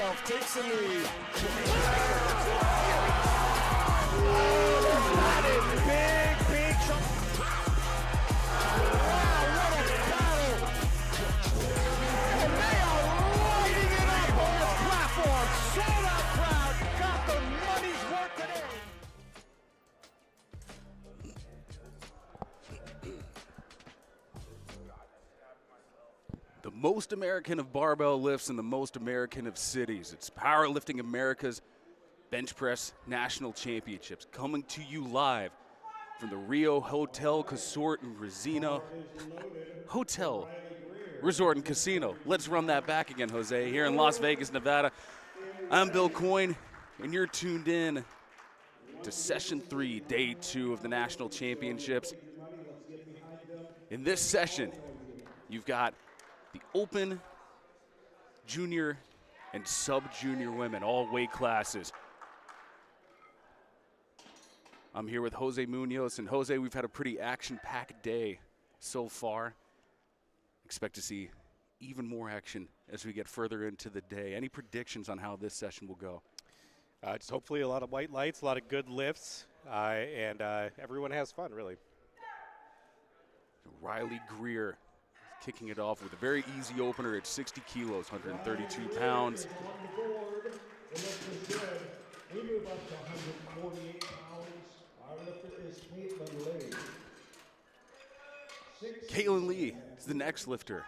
himself takes the lead. That is big chunk. Wow, what a battle! And they are lighting it up on this platform. Sold out crowd, got the money's worth today. The most American of barbell lifts and the most American of cities. It's Powerlifting America's Bench Press National Championships, coming to you live from the Rio Hotel Resort and Casino. Hotel Resort and Casino. Let's run that back again, Jose, here in Las Vegas, Nevada. I'm Bill Coyne, and you're tuned in to Session 3, Day 2 of the National Championships. In this session, you've got the open, junior, and sub-junior women, all weight classes. I'm here with Jose Munoz, and Jose, we've had a pretty action-packed day so far. Expect to see even more action as we get further into the day. Any predictions on how this session will go? Just hopefully a lot of white lights, a lot of good lifts, and everyone has fun, really. Riley Greer kicking it off with a very easy opener at 60 kilos, 132 pounds. We move up to 148 pounds. Our lifter is Caitlin Lee. Caitlin Lee is the next lifter.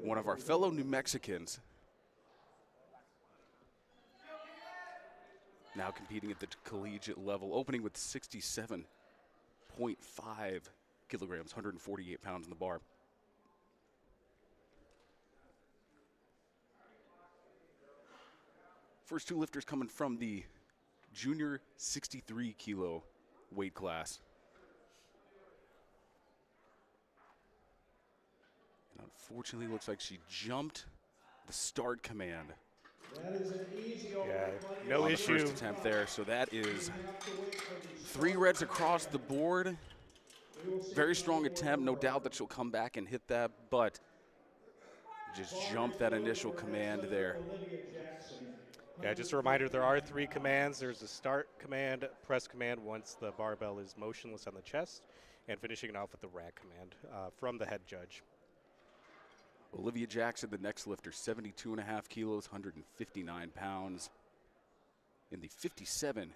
One of our fellow New Mexicans. Now competing at the collegiate level, opening with 67.5 kilograms, 148 pounds in the bar. First two lifters coming from the junior 63 kilo weight class. And unfortunately, looks like she jumped the start command. That is an easy no on issue. The first attempt there, so that is 3 reds across the board. Very strong attempt, no doubt that she'll come back and hit that, but just jumped that initial command there. Yeah, just a reminder, there are 3 commands. There's a start command, press command once the barbell is motionless on the chest, and finishing it off with the rack command from the head judge. Olivia Jackson, the next lifter, 72.5 kilos, 159 pounds in the 57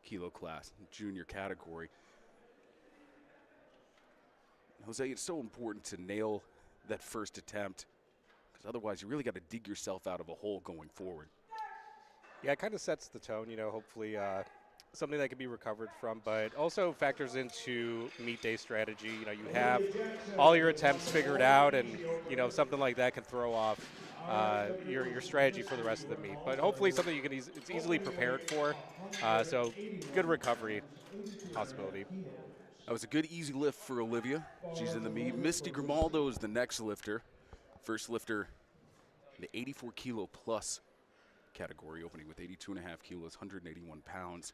kilo class, junior category. Jose, it's so important to nail that first attempt, because otherwise you really got to dig yourself out of a hole going forward. Yeah, it kind of sets the tone, hopefully something that can be recovered from, but also factors into meet day strategy. You have all your attempts figured out, and, something like that can throw off your strategy for the rest of the meet. But hopefully something you can it's easily prepared for, so good recovery possibility. That was a good, easy lift for Olivia. She's in the meet. Misty Grimaldo is the next lifter. First lifter in the 84 kilo plus category, opening with 82.5 kilos, 181 pounds.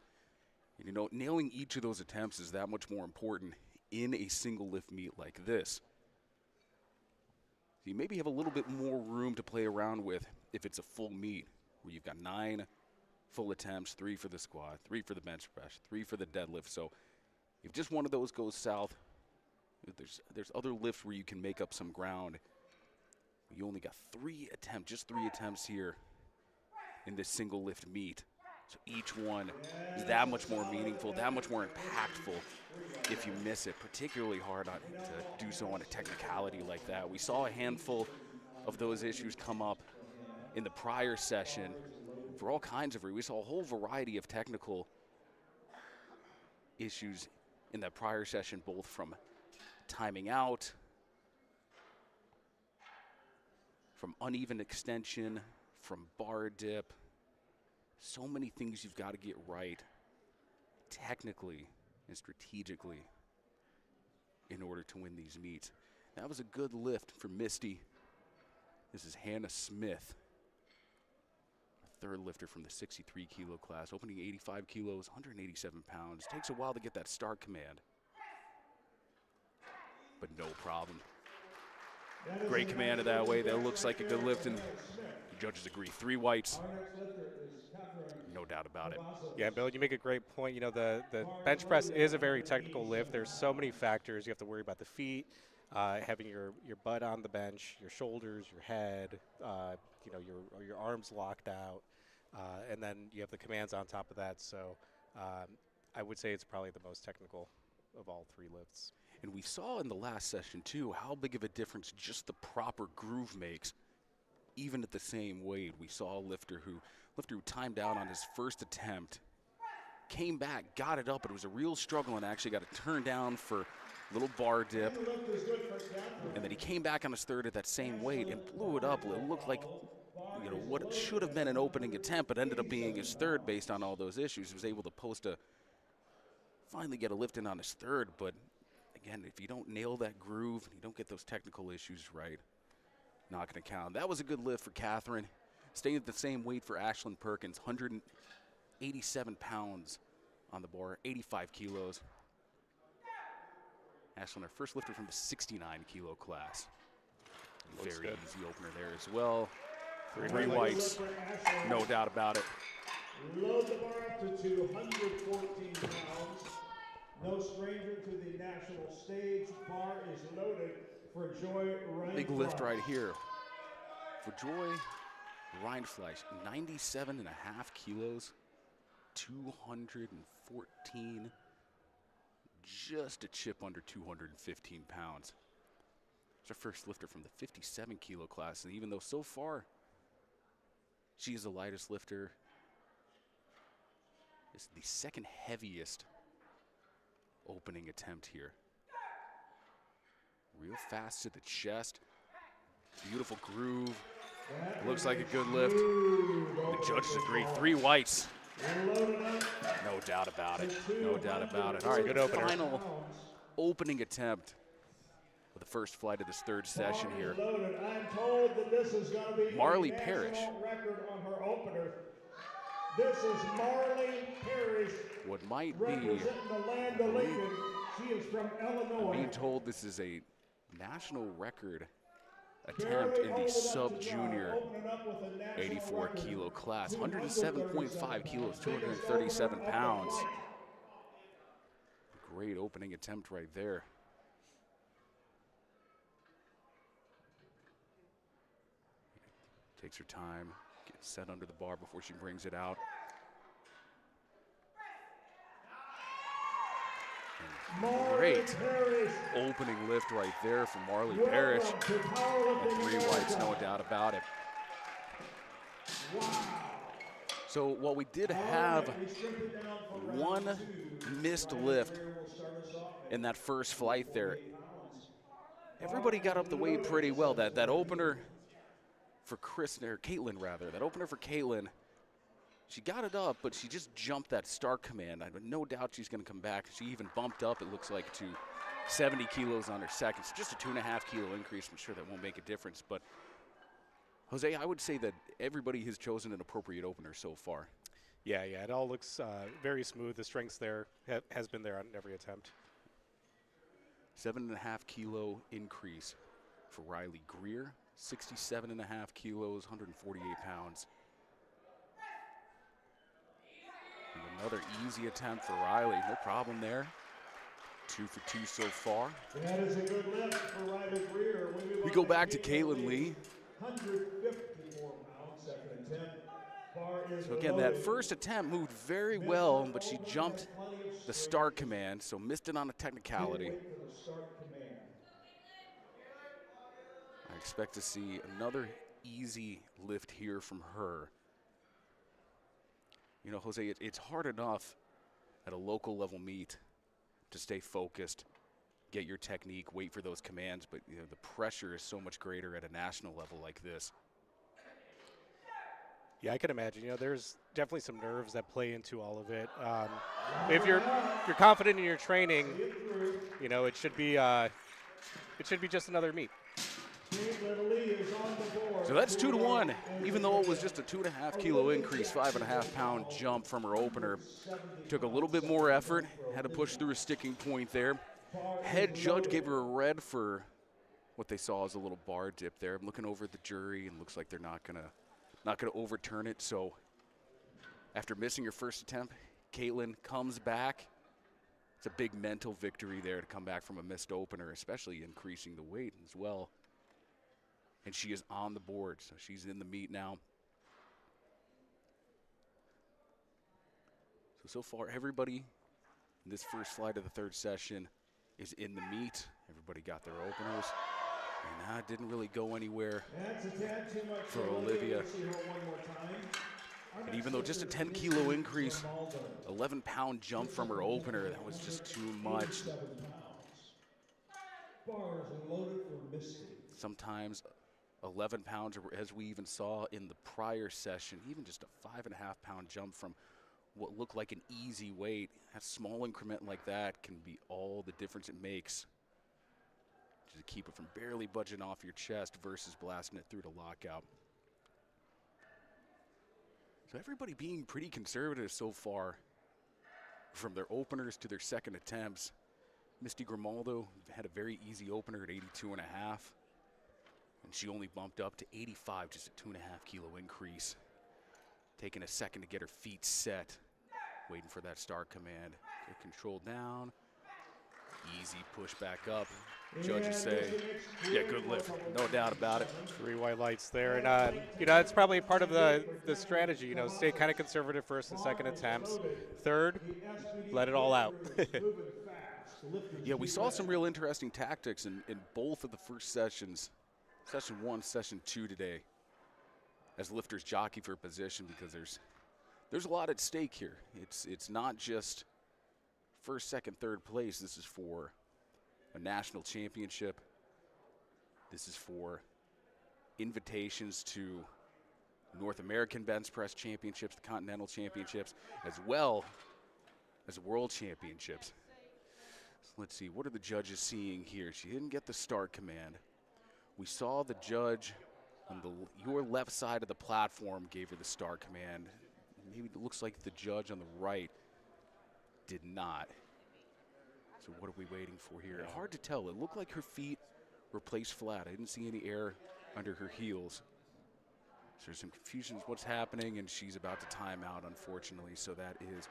And nailing each of those attempts is that much more important in a single lift meet like this. So you maybe have a little bit more room to play around with if it's a full meet, where you've got 9 full attempts, 3 for the squat, 3 for the bench press, 3 for the deadlift. So if just one of those goes south, there's other lifts where you can make up some ground. You only got 3 attempts, just 3 attempts here in this single lift meet. So each one is that much more meaningful, that much more impactful if you miss it, particularly hard to do so on a technicality like that. We saw a handful of those issues come up in the prior session for all kinds of reasons. We saw a whole variety of technical issues in that prior session, both from timing out, from uneven extension, from bar dip. So many things you've got to get right technically and strategically in order to win these meets. That was a good lift for Misty. This is Hannah Smith, our third lifter from the 63 kilo class, opening 85 kilos, 187 pounds. Takes a while to get that start command, but no problem. Great command of that way. That looks like a good lift, and the judges agree. 3 whites. No doubt about it. Yeah, Bill, you make a great point. You know, the bench press is a very technical lift. There's so many factors. You have to worry about the feet, having your butt on the bench, your shoulders, your head, you know, your arms locked out, and then you have the commands on top of that. So I would say it's probably the most technical of all 3 lifts. And we saw in the last session, too, how big of a difference just the proper groove makes, even at the same weight. We saw a lifter who timed out on his first attempt, came back, got it up, but it was a real struggle and actually got to turn down for a little bar dip. And then he came back on his third at that same weight and blew it up. It looked like, you know, what should have been an opening attempt, but ended up being his third based on all those issues. He was able to finally get a lift in on his third, but again, if you don't nail that groove and you don't get those technical issues right, not going to count. That was a good lift for Catherine. Staying at the same weight for Ashlyn Perkins, 187 pounds on the bar, 85 kilos. Ashlyn, our first lifter from the 69 kilo class. Very easy opener there as well. 3 whites, no doubt about it. Load the bar up to 214 pounds. No stranger to the national stage. Bar is loaded for Joy Rindfleisch. Big lift right here. For Joy Rindfleisch, 97.5 kilos, 214, just a chip under 215 pounds. It's our first lifter from the 57 kilo class, and even though so far she is the lightest lifter, it's the second heaviest opening attempt here. Real fast to the chest. Beautiful groove. Looks like a good lift. The judges agree. 3 whites. No doubt about it. No doubt about it. All right, good opener. Final opening attempt of the first flight of this third session here. I'm told that this is going to be Marley a Parrish. national record on her opener. This is Marley Parrish. What might be, representing the land of Lincoln. She is from Illinois. I'm being told this is a national record attempt in the sub-junior 84 kilo class. 107.5 kilos, 237 pounds. Great opening attempt right there. Takes her time, gets set under the bar before she brings it out. And great opening lift right there from Marley Parrish. And 3 whites, no doubt about it. So while we did have one missed lift in that first flight there, everybody got up the weight pretty well. That opener for Caitlin, that opener for Caitlin, she got it up, but she just jumped that start command. I have no doubt she's going to come back. She even bumped up, it looks like, to 70 kilos on her second. So just a 2.5 kilo increase. I'm sure that won't make a difference. But, Jose, I would say that everybody has chosen an appropriate opener so far. Yeah, it all looks very smooth. The strength's there, has been there on every attempt. 7.5 kilo increase for Riley Greer. 67.5 kilos, 148 pounds. And another easy attempt for Riley. No problem there. 2 for 2 so far. That is a good lift for Riley Greer. We go back to Caitlin Lee. 154 pounds, second attempt. So again, that first attempt moved very well, but she jumped the start command, so missed it on a technicality. I expect to see another easy lift here from her. You know, Jose, it's hard enough at a local level meet to stay focused, get your technique, wait for those commands, but you know, the pressure is so much greater at a national level like this. Yeah, I can imagine. You know, there's definitely some nerves that play into all of it. If you're confident in your training, you know, it should be just another meet. So that's 2-1. Even though it was just a 2.5 kilo increase, 5.5 pound jump from her opener, took a little bit more effort, had to push through a sticking point there. Head judge gave her a red for what they saw is a little bar dip there. I'm looking over at the jury, and looks like they're not gonna overturn it. So after missing her first attempt, Caitlin comes back. It's a big mental victory there to come back from a missed opener, especially increasing the weight as well. And she is on the board, so she's in the meet now. So far, everybody in this first flight of the third session is in the meet. Everybody got their openers, and that didn't really go anywhere for Olivia. And even though just a 10-kilo increase, 11-pound jump from her opener, that was just too much. Sometimes 11 pounds, as we even saw in the prior session, even just a 5.5-pound jump from what looked like an easy weight. A small increment like that can be all the difference it makes to keep it from barely budging off your chest versus blasting it through to lockout. So everybody being pretty conservative so far, from their openers to their second attempts. Misty Grimaldo had a very easy opener at 82.5, and she only bumped up to 85, just a 2.5-kilo increase. Taking a second to get her feet set, waiting for that start command. Good control down, easy push back up. Judges say, yeah, good lift, no doubt about it. 3 white lights there, and you know, it's probably part of the strategy. You know, stay kind of conservative first and second attempts. Third, let it all out. Yeah, we saw some real interesting tactics in both of the first sessions, session 1, session 2 today, as lifters jockey for position, because there's a lot at stake here. It's not just first, second, third place. This is for a national championship. This is for invitations to North American bench press championships, the Continental Championships, as well as World Championships. So let's see, what are the judges seeing here? She didn't get the start command. We saw the judge on your left side of the platform gave her the start command. Maybe it looks like the judge on the right did not. So what are we waiting for here? Hard to tell. It looked like her feet were placed flat. I didn't see any air under her heels. So there's some confusion what's happening, and she's about to time out, unfortunately. So that is.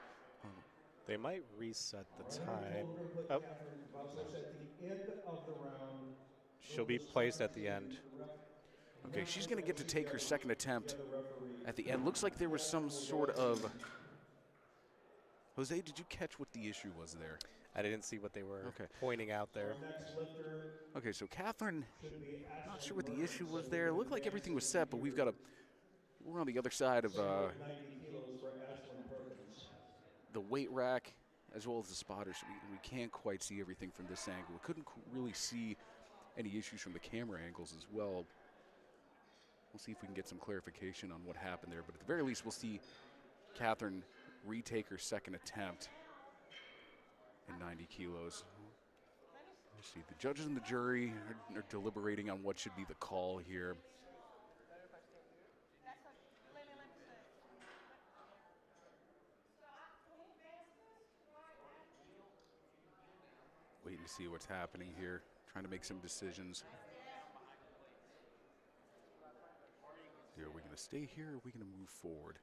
They might reset the time. Oh. She'll be placed at the end. Okay, she's going to get to take her second attempt at the end. Looks like there was some sort of. Jose, did you catch what the issue was there? I didn't see what they were pointing out there. Okay, so Catherine, not sure what the issue was there. It looked like everything was set, but we're on the other side of the weight rack as well as the spotter, so we can't quite see everything from this angle. We couldn't really see any issues from the camera angles as well. We'll see if we can get some clarification on what happened there, but at the very least, we'll see Catherine retake her second attempt in 90 kilos. Let's see, the judges and the jury are deliberating on what should be the call here. Waiting to see what's happening here, trying to make some decisions. Are we going to stay here, or are we going to move forward?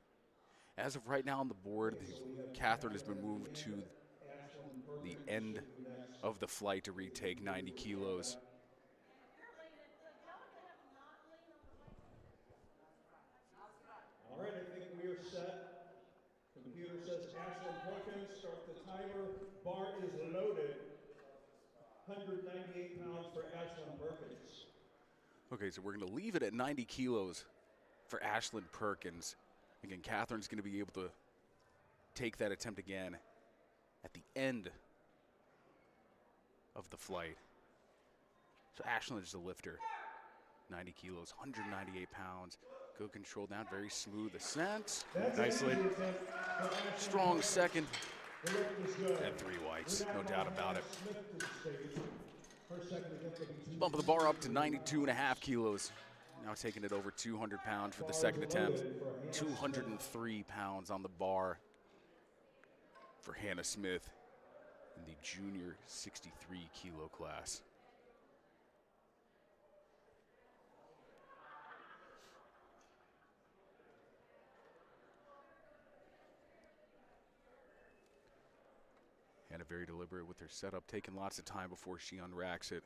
As of right now on the board, Catherine has been moved to the end of the flight to retake 90 kilos. All right, I think we are set. Computer says Ashlyn Perkins, start the timer. Bar is loaded. 198 pounds for Ashlyn Perkins. Okay, so we're going to leave it at 90 kilos for Ashlyn Perkins. Again, Catherine's going to be able to take that attempt again at the end of the flight. So Ashlyn is the lifter. 90 kilos, 198 pounds. Good control down, very smooth ascent. Nicely. Strong second. And 3 whites, no doubt about it. Bumping the bar up to 92.5 kilos. Now taking it over 200 pounds for the second attempt. 203 pounds on the bar for Hannah Smith in the junior 63 kilo class. very deliberate with her setup, taking lots of time before she unracks it.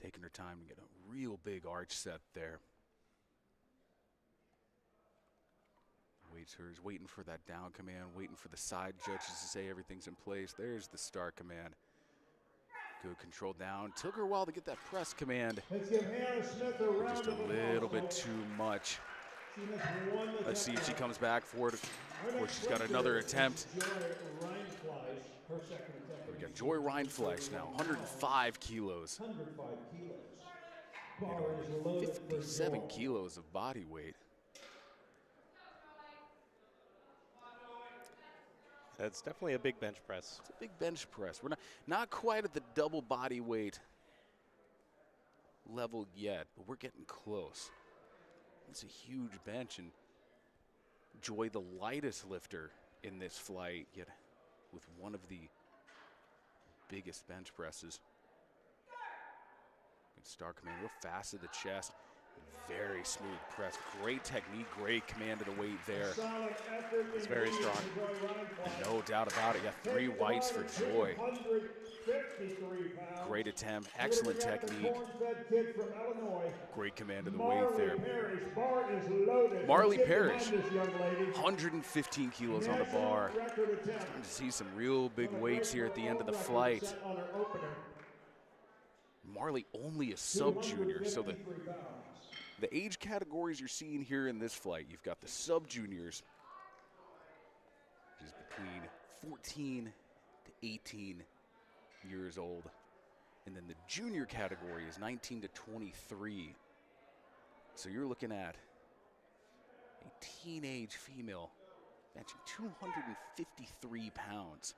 Taking her time to get a real big arch set there. Waits hers, waiting for that down command, waiting for the side judges to say everything's in place. There's the start command. Good control down. Took her a while to get that press command. Let's give Hannah Smith a round Just a of little bit applause. too much. She has won the Let's see if she tech comes back for it. Our Or next she's got lifter another is attempt. Joy Reinfleisch, her second attempt. We got Joy Reinfleisch now, 105 kilos. 105 kilos. Bar is loaded for 57 Joy. kilos of body weight. That's definitely a big bench press. It's a big bench press. We're not quite at the double body weight level yet, but we're getting close. It's a huge bench, and Joy, the lightest lifter in this flight, yet with one of the biggest bench presses. Good start command, real fast to the chest. Very smooth press, great technique, great command of the weight there. Solid effort. It's very strong. No doubt about it. You got 3 whites for Joy. 153 pounds. Great attempt, excellent technique. Corn-fed kid from Illinois. Great command of the weight there. Parrish. Bar is loaded. Marley Let's get Parrish, behind this young lady. 115 kilos on the National bar. record attempt. Starting to see some real big weights here at the end of the flight. Set on her opener. Marley only a sub-junior, so the 253 pounds. age categories you're seeing here in this flight, you've got the sub-juniors, which is between 14 to 18 years old. And then the junior category is 19 to 23. So you're looking at a teenage female benching 253 pounds.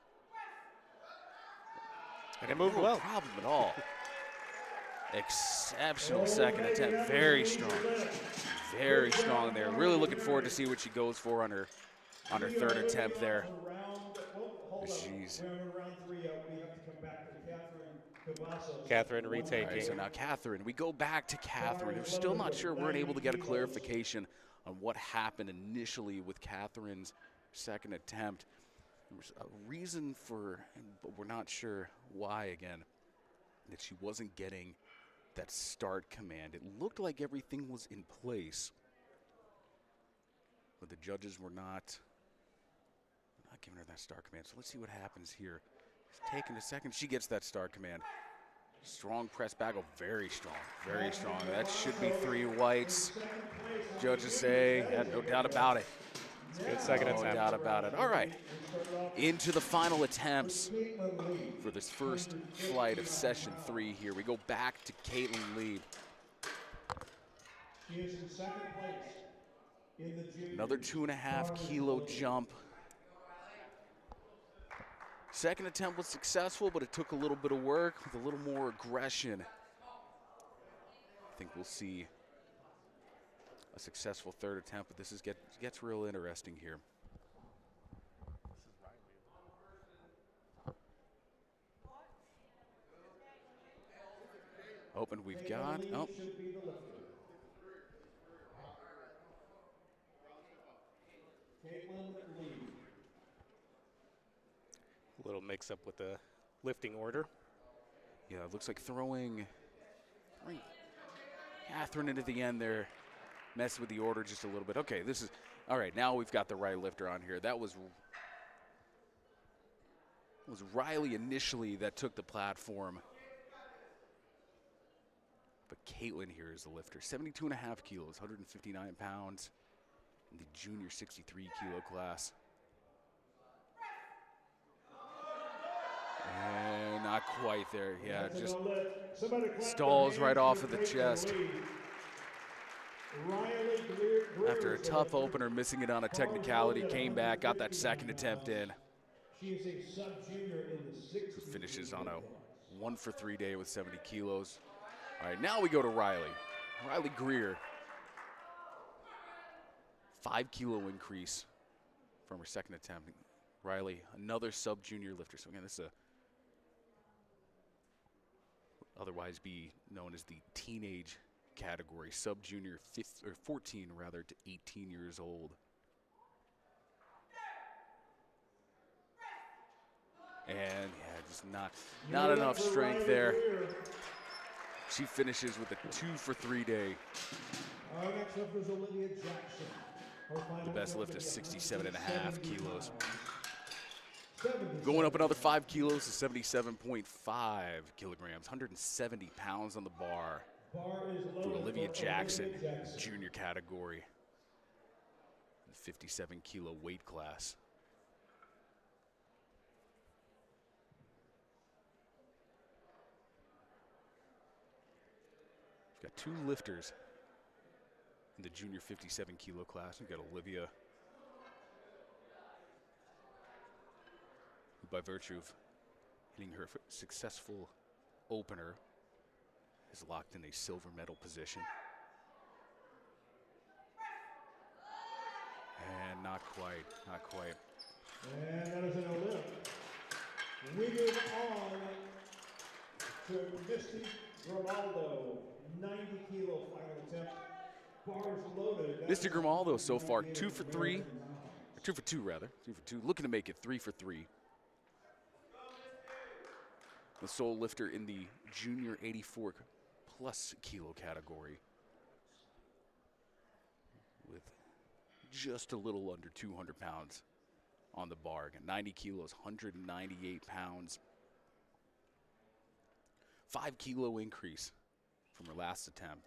And it moved No well. problem at all. Exceptional second attempt, very strong there. Really looking forward to see what she goes for on her third attempt there. Jeez. Round 3, we have to come back to Catherine Cavazos. Catherine All retaking. right, so now Catherine, we go back to Catherine. We're still not sure, we're unable to get a clarification on what happened initially with Catherine's second attempt. There was a reason for, but we're not sure why again, that she wasn't getting that start command. It looked like everything was in place, but the judges were not giving her that start command. So let's see what happens here. It's taking a second. She gets that start command. Strong press back, oh, very strong, very strong. That should be 3 whites. Judges say, yeah, no doubt about it. Good second No attempt. doubt about it. All right, into the final attempts for this first flight of session 3 here. We go back to Caitlin Lee. She is in second place in the junior. Another 2.5 kilo jump. Second attempt was successful, but it took a little bit of work with a little more aggression. I think we'll see a successful third attempt, but this gets real interesting here. Open we've got, oh, Should be the lifter. Caitlin Lee. A little mix up with the lifting order. yeah, it looks like throwing Catherine into the end there, messing with the order just a little bit. Okay, this is, all right, now we've got the right lifter on here. That was Riley initially that took the platform. But Caitlin here is the lifter. 72.5 kilos, 159 pounds in the junior 63 kilo class. And not quite there. Yeah, just stalls right off of the chest. After a tough opener, missing it on a technicality, came back, got that second attempt in. She is a sub-junior in the 60. Finishes on a 1-for-3 day with 70 kilos. All right, now we go to Riley. Riley Greer. 5 kilo increase from her second attempt. Riley, another sub-junior lifter. So again, this is otherwise be known as the teenage category, sub-junior 14 rather to 18 years old. And yeah, just not enough strength there. She finishes with a 2 for 3 day. Our next up is Olivia Jackson. The best lift is 67.5 kilos. Going up another 5 kilos to 77.5 kilograms, 170 pounds on the bar for Olivia Jackson, junior category, the 57 kilo weight class. We've got 2 lifters in the junior 57 kilo class. We've got Olivia, who by virtue of hitting her successful opener is locked in a silver medal position. And not quite, not quite. And that is an Olymp. We move on to Misty Grimaldo, 90 kilo final attempt. Bars loaded. Mr. Grimaldo so far 2 for 3, or 2 for 2 rather, 2 for 2, looking to make it 3 for 3. The sole lifter in the junior 84 plus kilo category with just a little under 200 pounds on the bar. Again, 90 kilos, 198 pounds. 5 kilo increase from her last attempt,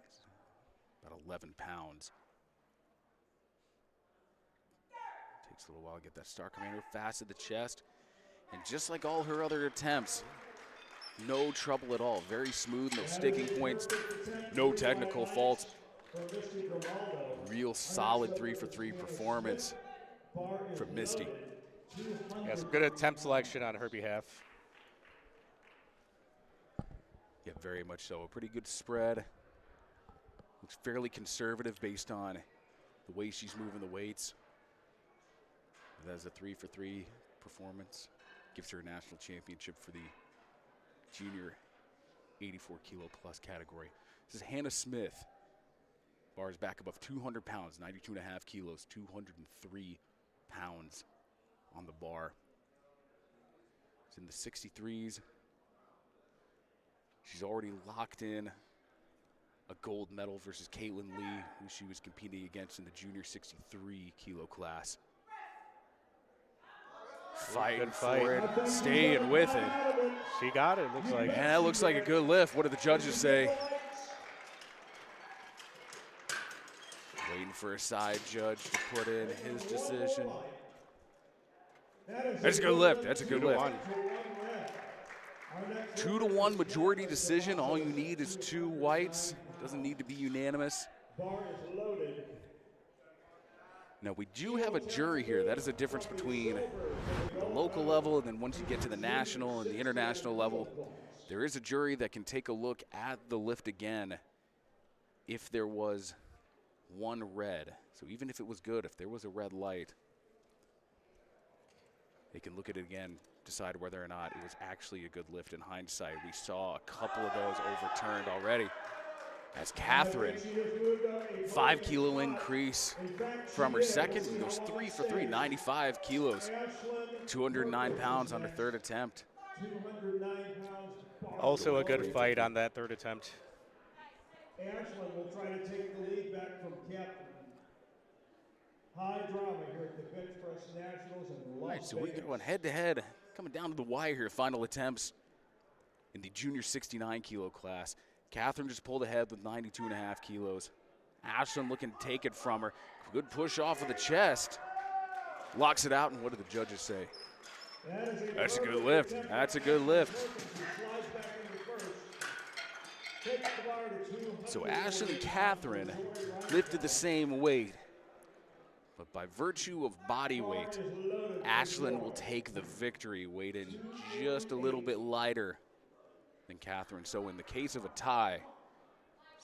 about 11 pounds. Takes a little while to get that star commander fast at the chest. And just like all her other attempts, no trouble at all. Very smooth, no sticking points, no technical faults. Real solid 3 for 3 performance from Misty. Yeah, some good attempt selection on her behalf. Yeah, very much so. A pretty good spread. Looks fairly conservative based on the way she's moving the weights. That's a 3 for 3 performance. Gives her a national championship for the junior 84 kilo plus category. This is Hannah Smith. Bars back above 200 pounds, 92.5 kilos, 203 pounds on the bar. It's in the 63s. She's already locked in a gold medal versus Caitlin Lee, who she was competing against in the junior 63 kilo class. Fighting for it, staying with it. She got it, looks like. And that looks like a good lift. What did the judges say? Waiting for a side judge to put in his decision. That's a good lift. That's a good lift. 2-to-1 majority decision. All you need is 2 whites. Doesn't need to be unanimous. Now, we do have a jury here. That is a difference between the local level and then once you get to the national and the international level, there is a jury that can take a look at the lift again if there was one red. So even if it was good, if there was a red light, they can look at it again, decide whether or not it was actually a good lift in hindsight. We saw a couple of those overturned already. As Catherine, 5 kilo increase from her second, and goes 3 for 3, 95 kilos, 209 pounds on her third attempt. Also a good fight on that third attempt. Ashland will try to take the lead back from Captain. High drama here at the Bench Press Nationals in Las All right, so we Vegas. go head-to-head, coming down to the wire here, final attempts in the junior 69 kilo class. Catherine just pulled ahead with 92.5 kilos. Ashland looking to take it from her. Good push off of the chest. Locks it out, and what do the judges say? That's a good lift. That's a good lift. So Ashland and Catherine lifted the same weight, but by virtue of body weight, Ashland will take the victory, weighed in just a little bit lighter than Catherine. So in the case of a tie,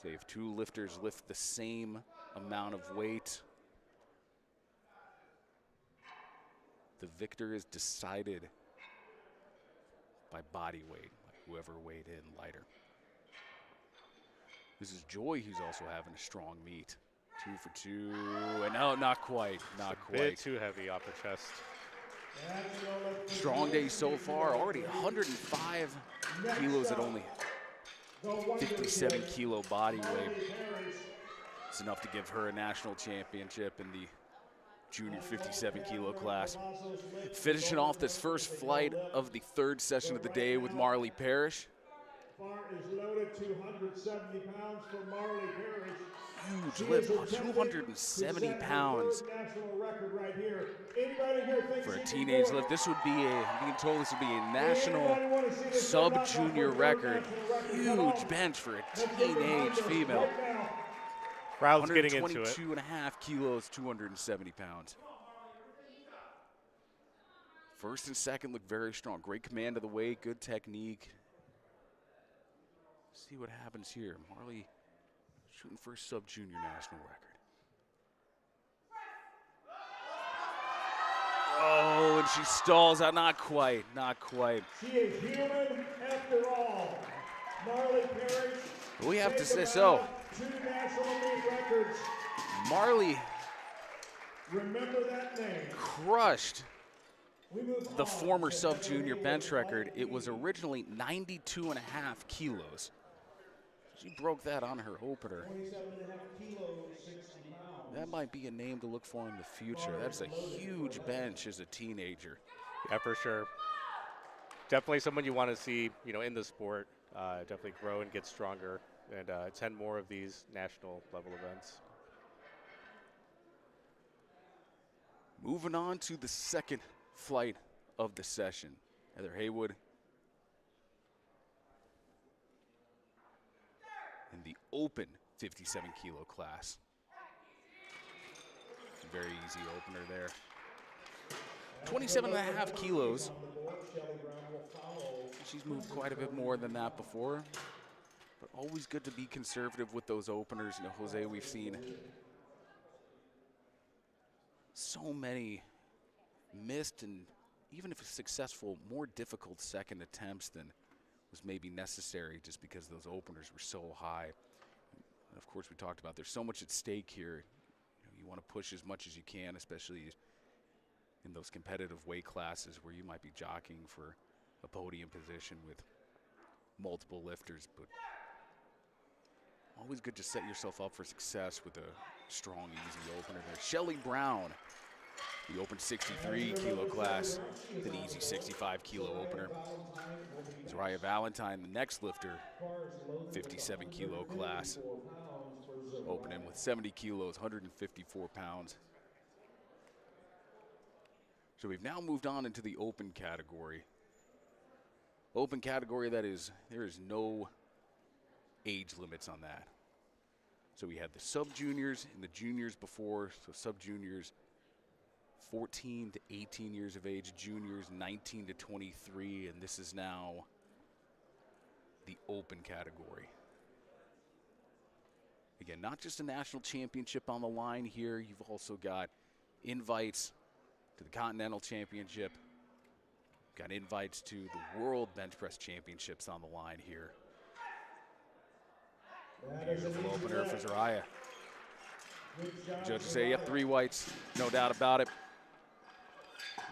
say if 2 lifters lift the same amount of weight, the victor is decided by body weight, by whoever weighed in lighter. This is Joy, who's also having a strong meet. 2 for 2, and no, not quite, not quite. A bit too heavy off her chest. Strong day so far, already 105 kilos at only 57 kilo body weight. It's enough to give her a national championship in the junior 57 kilo class. Finishing off this first flight of the third session of the day with Marley Parrish. Bar is loaded, 270 pounds for Marley Parrish. Huge lift, 270 pounds National record right here. Anybody here thinks for a she can teenage do it? lift. This would be I'm being told this would be a national Anybody wanna see this sub-junior national record. Come on. Huge bench for a Let's get teenage behind her female. right now. Crowd's getting into it. 122 and a half kilos, 270 pounds. First and second look very strong. Great command of the weight, good technique. See what happens here. Marley shooting for a sub-junior national record. Oh, and she stalls out. Not quite, not quite. She is human after all. Marley Parrish. We have to say taking so. out 2 national meet records. Marley Remember that name. crushed We move the on former to sub-junior heavyweight bench record. It fight. was originally 92 and a half kilos. She broke that on her opener. 27.5 kilos, 60 pounds. That might be a name to look for in the future. That's a huge bench as a teenager. Yeah, for sure. Definitely someone you want to see, in the sport. Definitely grow and get stronger, and attend more of these national level events. Moving on to the second flight of the session. Heather Haywood in the open 57 kilo class. Very easy opener there. 27 and a half kilos. She's moved quite a bit more than that before, but always good to be conservative with those openers. Jose, we've seen so many missed and even if successful, more difficult second attempts than was maybe necessary just because those openers were so high. And of course, we talked about there's so much at stake here. You want to push as much as you can, especially in those competitive weight classes where you might be jockeying for a podium position with multiple lifters, but always good to set yourself up for success with a strong, easy opener there. Shelly Brown, the open 63 kilo class, with an easy 65 kilo opener. Zariah Valentine, the next lifter, 57 kilo class, opening with 70 kilos, 154 pounds. So we've now moved on into the open category. Open category, that is, there is no age limits on that. So we had the sub-juniors and the juniors before, so sub-juniors 14 to 18 years of age, juniors 19 to 23, and this is now the open category. Again, not just a national championship on the line here, you've also got invites to the Continental Championship, got invites to the World Bench Press Championships on the line here. Beautiful opener for Zariah. Judges say, yep, 3 whites, no doubt about it.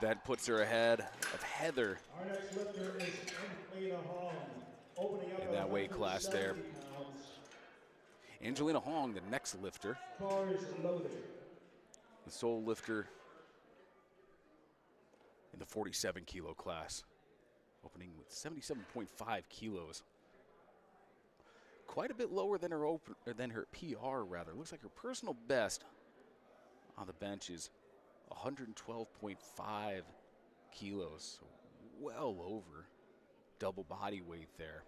That puts her ahead of Heather Our next lifter is Angelina Hong, opening up in that weight class there. 170 pounds. Angelina Hong, the next lifter, Bar is loaded. the sole lifter in the 47 kilo class, opening with 77.5 kilos. Quite a bit lower than her PR rather. Looks like her personal best on the bench is 112.5 kilos, so well over double body weight there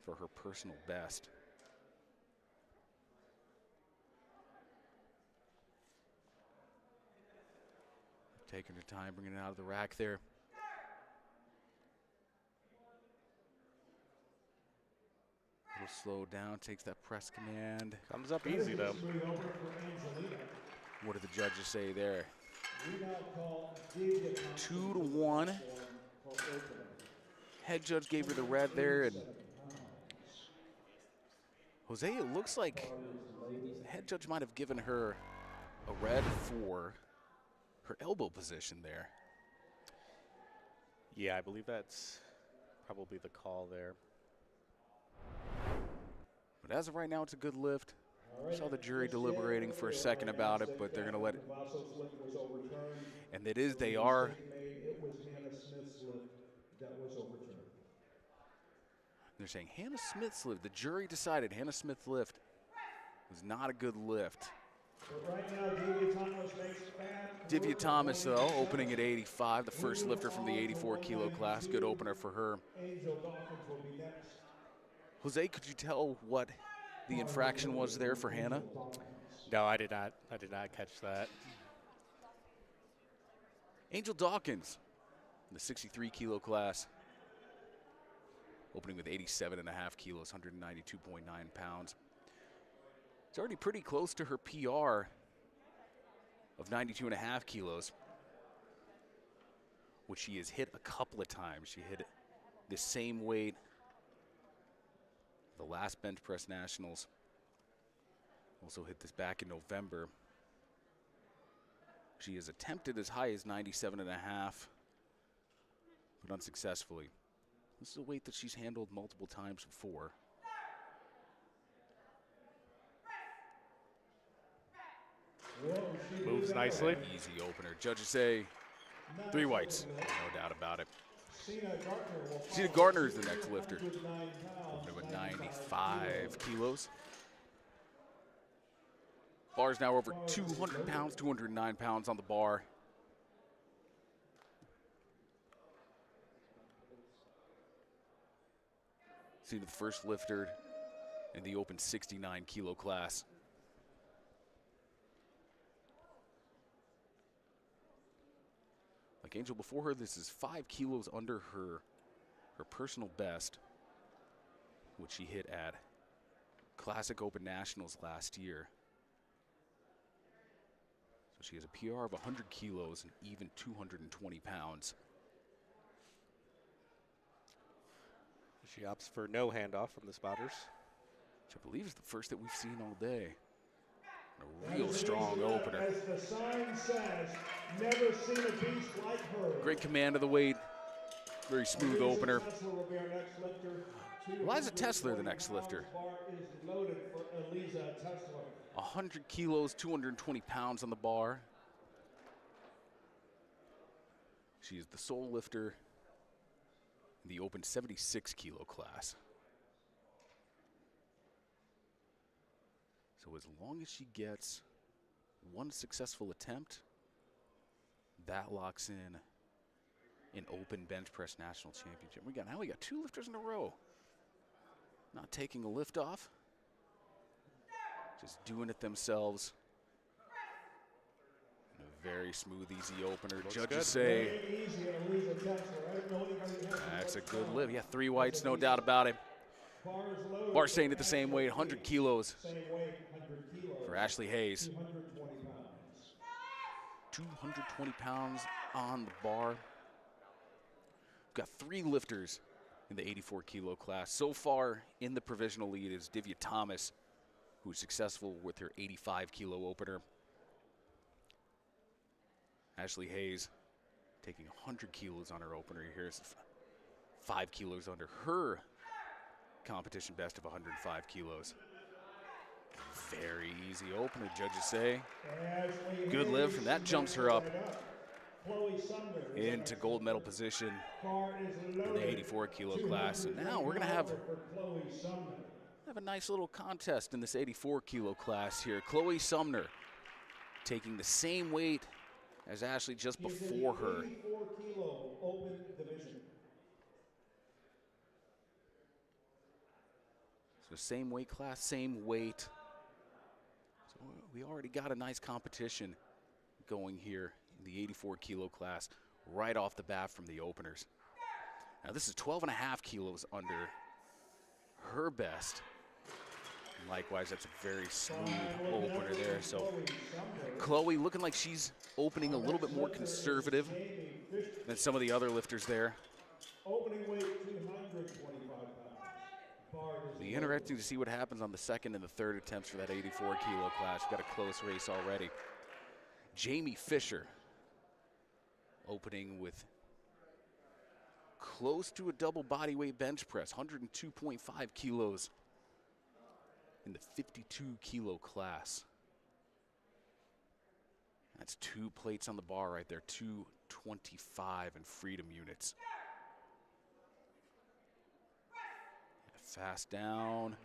for her personal best. Taking her time, bringing it out of the rack there. A little slow down, takes that press command. Comes up easy, though. Swing over for Angelina. What do the judges say there? We now call Delia Thompson 2-1. for opening. Head judge gave her the red there, and Jose, it looks like the head judge might have given her a red for her elbow position there. Yeah, I believe that's probably the call there. But as of right now, it's a good lift. I saw the jury deliberating for a second about it, but they're going to let it. And it is, they are. It was Hannah Smith's lift that was overturned. They're saying Hannah Smith's lift. The jury decided Hannah Smith's lift was not a good lift. But right now, Divya Thomas makes fast. Divya Thomas, though, opening at 85, the first lifter from the 84-kilo class. Good opener for her. Angel Dawkins will be next. Jose, could you tell what the infraction was there for Hannah? No, I did not. I did not catch that. Angel Dawkins, in the 63-kilo class, opening with 87.5 kilos, 192.9 pounds. It's already pretty close to her PR of 92.5 kilos, which she has hit a couple of times. She hit the same weight the last bench press nationals. Also hit this back in November. She has attempted as high as 97.5, but unsuccessfully. This is a weight that she's handled multiple times before. Moves nicely. Easy opener. Judges say 3 whites, no doubt about it. Cena Gardner is the next lifter, opening with 95 kilos. Bar's now over 200 pounds, 209 pounds on the bar. Cena, the first lifter in the open 69-kilo class. Like Angel before her, this is 5 kilos under her personal best, which she hit at Classic Open Nationals last year. So she has a PR of 100 kilos and even 220 pounds. She opts for no handoff from the spotters, Which I believe is the first that we've seen all day. A real strong opener. As the sign says, never seen a beast like her. Great command of the weight. Very smooth opener. Eliza Tesler, the next lifter. 100 kilos, 220 pounds on the bar. She is the sole lifter in the open 76-kilo class. So as long as she gets one successful attempt, that locks in an open bench press national championship. Now we got 2 lifters in a row. Not taking a lift off, just doing it themselves. And a very smooth, easy opener. Looks Judges good. say that's a good lift. Yeah, 3 whites, no doubt about it. Bar staying at the same weight, 100 kilos for Ashley Hayes. 220 pounds on the bar. We've got 3 lifters in the 84-kilo class. So far in the provisional lead is Divya Thomas, who's successful with her 85-kilo opener. Ashley Hayes taking 100 kilos on her opener. Here's 5 kilos under her competition best of 105 kilos. Very easy opener, judges say. Good lift, and that jumps her up into gold medal position in the 84-kilo class. And now we're going to have a nice little contest in this 84-kilo class here. Chloe Sumner taking the same weight as Ashley just before her. So same weight class, same weight. So we already got a nice competition going here in the 84-kilo class right off the bat from the openers. Now this is 12.5 kilos under her best. And likewise, that's a very smooth opener there. So Chloe looking like she's opening a little bit more conservative than some of the other lifters there. Opening weight 225 pounds. It'll be interesting to see what happens on the second and the third attempts for that 84-kilo class. We've got a close race already. Jamie Fisher opening with close to a double body weight bench press, 102.5 kilos in the 52 kilo class. That's 2 plates on the bar right there, 225 in freedom units. Fast down.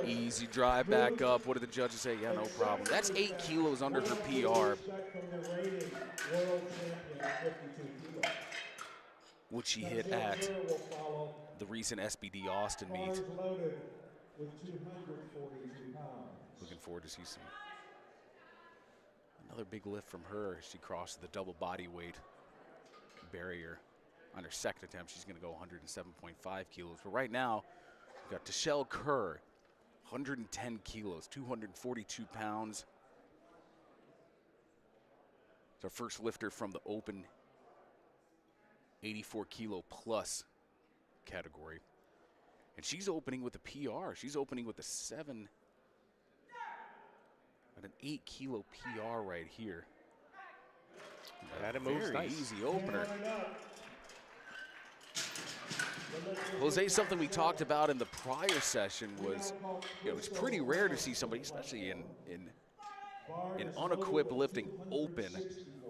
Easy drive back up. What did the judges say? Yeah, no problem. That's 8 kilos under her PR. Which she hit at the recent SBD Austin meet. Looking forward to see another big lift from her. She crosses the double body weight barrier. On her second attempt, she's going to go 107.5 kilos. But right now, we've got Tashelle Kerr, 110 kilos, 242 pounds. It's our first lifter from the open 84 kilo plus category. And she's opening with a PR. She's opening with an 8 kilo PR right here. That moves very nice. Easy opener. Jose, something we talked about in the prior session was, it's pretty rare to see somebody, especially in unequipped lifting, open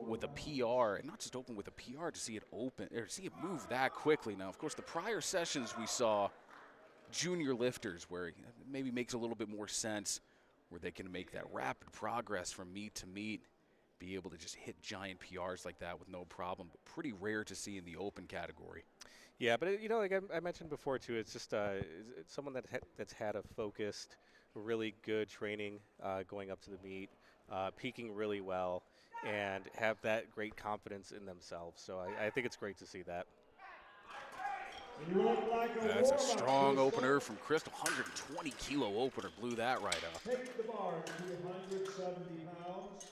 with a PR, and not just open with a PR, to see it open or see it move that quickly. Now, of course, the prior sessions we saw junior lifters where it maybe makes a little bit more sense, where they can make that rapid progress from meet to meet, be able to just hit giant PRs like that with no problem, but pretty rare to see in the open category. Yeah, but like I mentioned before too, it's just it's someone that's had a focused, really good training going up to the meet, peaking really well, and have that great confidence in themselves. So I think it's great to see that. That's a strong opener from Crystal. 120 kilo opener, blew that right up. Take the bar to 170 pounds.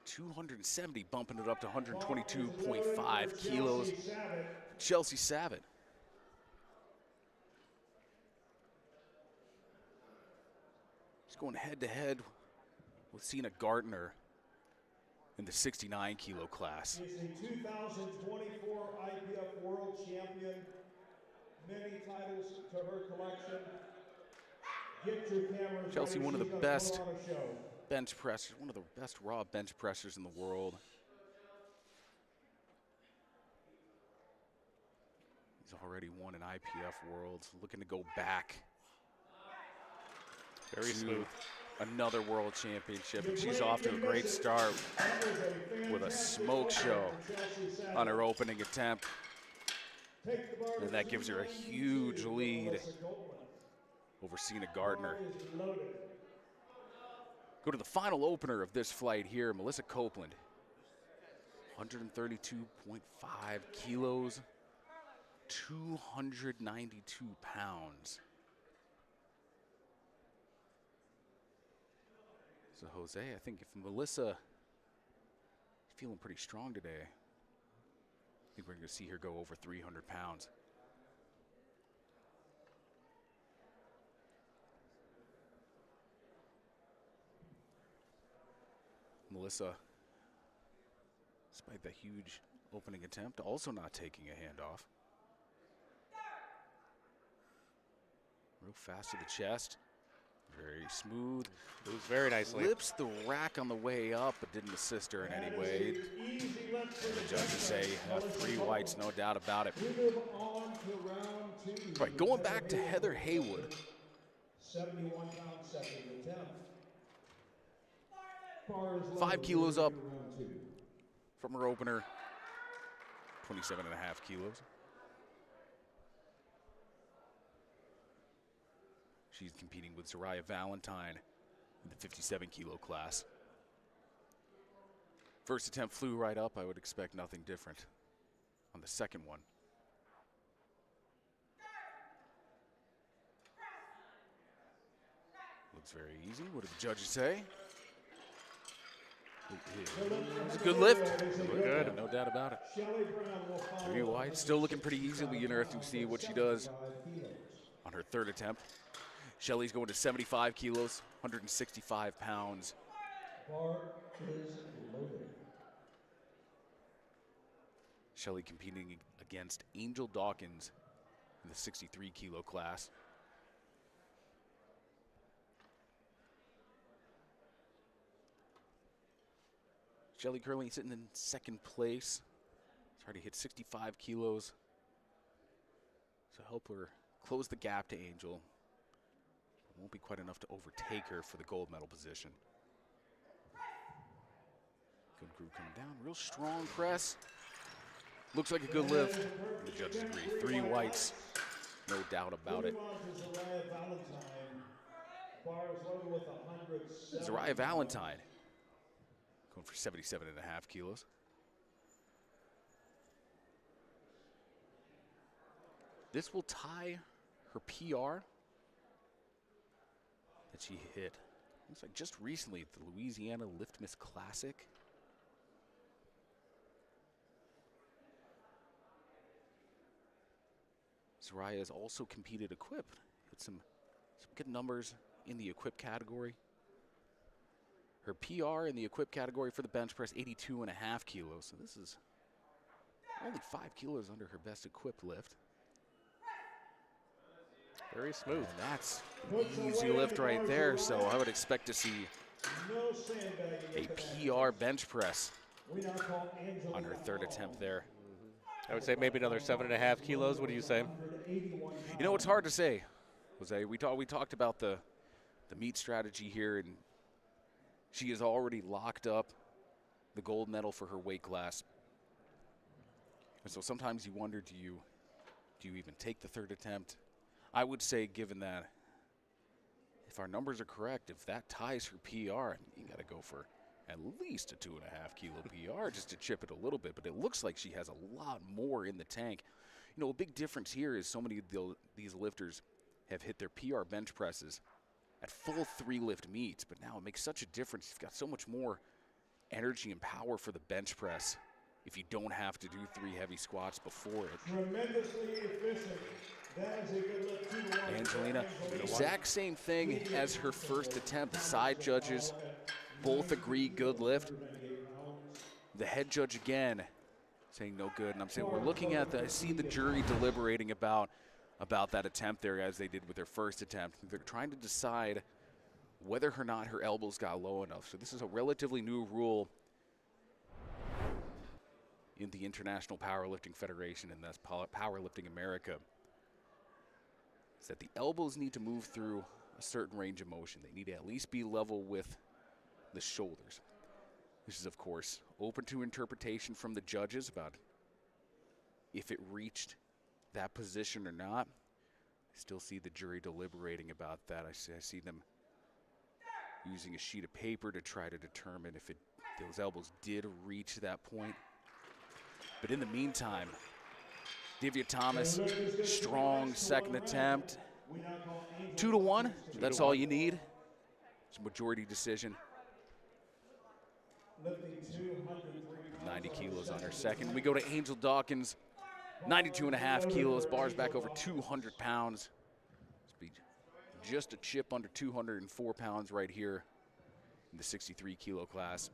270, bumping it up to 122.5 kilos. Chelsea Savitt. She's going head-to-head with Cena Gardner in the 69 kilo class. She's the 2024 IPF World Champion. Many titles to her collection. Get your cameras Chelsea, ready. one of the She's gonna best put on a show. bench pressers, one of the best raw bench pressers in the world. He's already won an IPF Worlds, looking to go back. Very smooth. Another world championship, and she's off to a great start with a smoke show on her opening attempt. And that gives her a huge lead over Cena Gardner. Go to the final opener of this flight here, Melissa Copeland. 132.5 kilos, 292 pounds. So Jose, I think if Melissa is feeling pretty strong today, I think we're going to see her go over 300 pounds. Melissa, despite the huge opening attempt, also not taking a handoff. Real fast to the chest. Very smooth. Moves very nicely. Flips the rack on the way up, but didn't assist her in any way. The judges say 3 whites, no doubt about it. Right, going back to Heather Haywood. 71-pound second attempt. 5 kilos up from her opener. 27.5 kilos. She's competing with Zariah Valentine in the 57 kilo class. First attempt flew right up. I would expect nothing different on the second one. Looks very easy. What did the judges say? It's a good lift. Good, no doubt about it. 3 wide, still looking pretty easy. It'll be interesting to see what she does on her third attempt. Shelly's going to 75 kilos, 165 pounds. Shelly competing against Angel Dawkins in the 63 kilo class. Shelly currently sitting in second place. She's already hit 65 kilos. So help her close the gap to Angel. It won't be quite enough to overtake her for the gold medal position. Good groove coming down, real strong press. Looks like a good lift. The judges agree. 3 whites, no doubt about it. Zariah Valentine going for 77.5 kilos. This will tie her PR that she hit, looks like just recently at the Louisiana Lift Miss Classic. Zariah has also competed equipped. Hit some good numbers in the equipped category. Her PR in the equipped category for the bench press, 82.5 kilos. So this is only 5 kilos under her best equipped lift. Very smooth. And that's an easy lift right there. So I would expect to see a PR bench press on her third attempt there. I would say maybe another 7.5 kilos. What do you say? You know, it's hard to say, Jose. We talked about the meet strategy here, and she has already locked up the gold medal for her weight class. And so sometimes you wonder, do you even take the third attempt? I would say, given that, if our numbers are correct, if that ties her PR, you got to go for at least a 2.5 kilo PR just to chip it a little bit. But it looks like she has a lot more in the tank. You know, a big difference here is so many of these lifters have hit their PR bench presses at full 3-lift meets, but now it makes such a difference. You've got so much more energy and power for the bench press if you don't have to do 3 heavy squats before it. Tremendously efficient. That is a good lift. 2-1. Angelina, exact same thing as her first attempt. The side judges both agree good lift. The head judge again saying no good, and I'm saying we're looking at I see the jury deliberating about that attempt there as they did with their first attempt. They're trying to decide whether or not her elbows got low enough. So this is a relatively new rule in the International Powerlifting Federation, and that's Powerlifting America. Is that the elbows need to move through a certain range of motion. They need to at least be level with the shoulders. This is, of course, open to interpretation from the judges about if it reached that position or not. I still see the jury deliberating about that. I see them using a sheet of paper to try to determine if those elbows did reach that point. But in the meantime, Divya Thomas, strong second attempt. 2-1, that's all you need. It's a majority decision. 90 kilos on her second. We go to Angel Dawkins, 92.5 kilos, bars back over 200 pounds. Just a chip under 204 pounds right here in the 63 kilo class.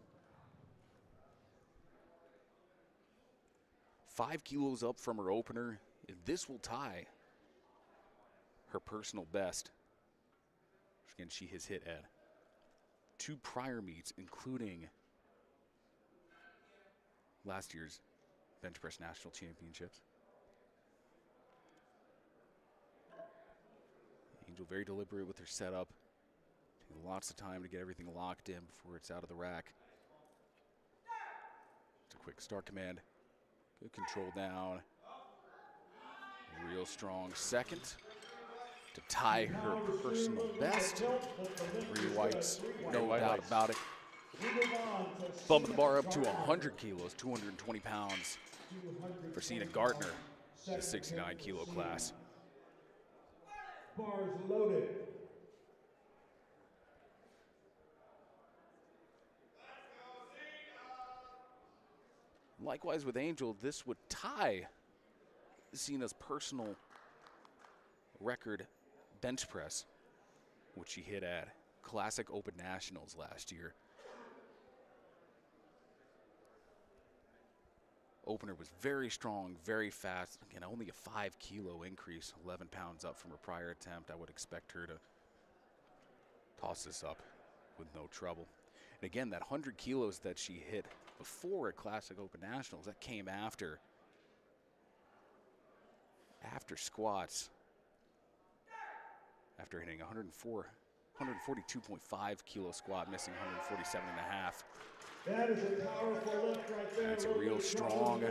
5 kilos up from her opener. This will tie her personal best. Again, she has hit at 2 prior meets, including last year's bench press national championships. Angel very deliberate with her setup. Taking lots of time to get everything locked in before it's out of the rack. It's a quick start command. Good control down. Real strong second to tie her personal best. 3 whites, no doubt about it. Bumping the bar up to 100 kilos, 220 pounds for Cena Gardner, the 69 kilo class. Bars loaded. Likewise with Angel, this would tie Cena's personal record bench press, which she hit at Classic Open Nationals last year. Opener was very strong, very fast. Again, only a 5 kilo increase, 11 pounds up from her prior attempt. I would expect her to toss this up with no trouble. And again, that 100 kilos that she hit before at Classic Open Nationals, that came after squats, after hitting 142.5 kilo squat, missing 147.5. That is a powerful lift right there. That's a real strong,